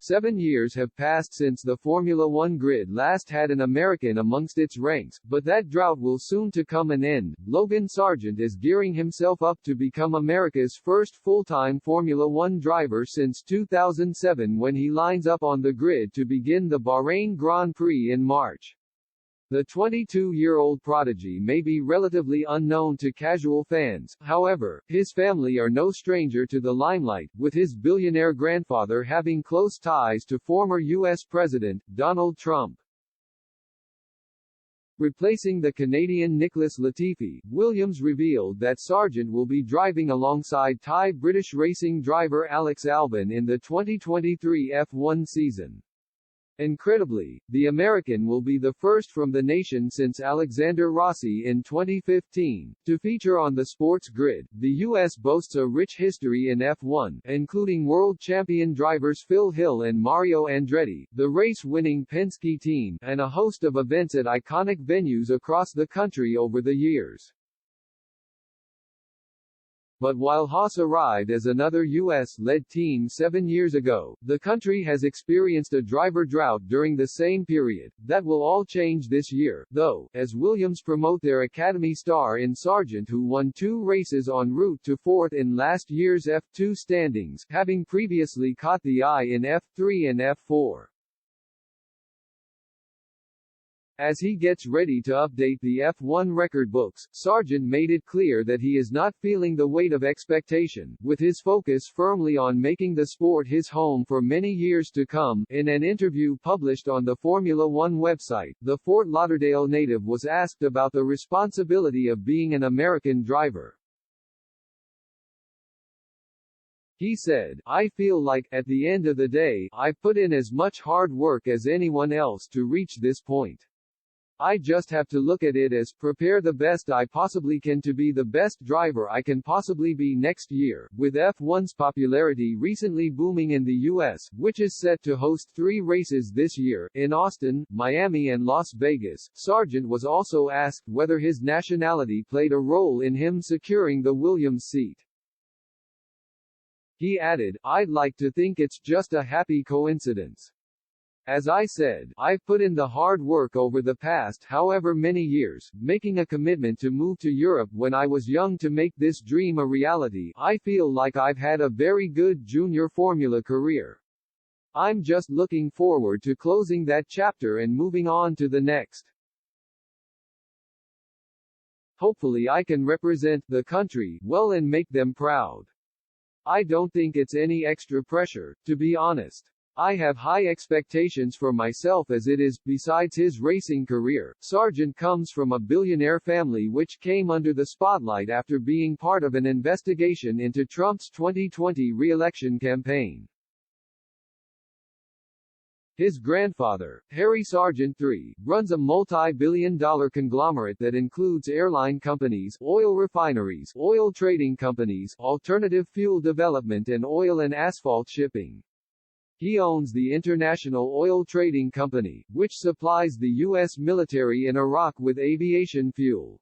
7 years have passed since the Formula One grid last had an American amongst its ranks, but that drought will soon to come an end. Logan Sargent is gearing himself up to become America's first full-time Formula One driver since 2007 when he lines up on the grid to begin the Bahrain Grand Prix in March. The 22-year-old prodigy may be relatively unknown to casual fans, however, his family are no stranger to the limelight, with his billionaire grandfather having close ties to former U.S. President, Donald Trump. Replacing the Canadian Nicholas Latifi, Williams revealed that Sargent will be driving alongside Thai-British racing driver Alex Albon in the 2023 F1 season. Incredibly, the American will be the first from the nation since Alexander Rossi in 2015 to feature on the sports grid. The U.S. boasts a rich history in F1, including world champion drivers Phil Hill and Mario Andretti, the race-winning Penske team, and a host of events at iconic venues across the country over the years. But while Haas arrived as another U.S.-led team 7 years ago, the country has experienced a driver drought during the same period. That will all change this year, though, as Williams promote their Academy star in Sargent, who won 2 races en route to 4th in last year's F2 standings, having previously caught the eye in F3 and F4. As he gets ready to update the F1 record books, Sargent made it clear that he is not feeling the weight of expectation, with his focus firmly on making the sport his home for many years to come. In an interview published on the Formula One website, the Fort Lauderdale native was asked about the responsibility of being an American driver. He said, "I feel like, at the end of the day, I've put in as much hard work as anyone else to reach this point. I just have to look at it as, prepare the best I possibly can to be the best driver I can possibly be next year." With F1's popularity recently booming in the U.S., which is set to host 3 races this year, in Austin, Miami and Las Vegas, Sargent was also asked whether his nationality played a role in him securing the Williams seat. He added, "I'd like to think it's just a happy coincidence. As I said, I've put in the hard work over the past however many years, making a commitment to move to Europe when I was young to make this dream a reality. I feel like I've had a very good junior Formula career. I'm just looking forward to closing that chapter and moving on to the next. Hopefully I can represent the country well and make them proud. I don't think it's any extra pressure, to be honest. I have high expectations for myself as it is." Besides his racing career, Sargent comes from a billionaire family which came under the spotlight after being part of an investigation into Trump's 2020 re-election campaign. His grandfather, Harry Sargent III, runs a multi-billion-dollar conglomerate that includes airline companies, oil refineries, oil trading companies, alternative fuel development and oil and asphalt shipping. He owns the International Oil Trading Company, which supplies the U.S. military in Iraq with aviation fuel.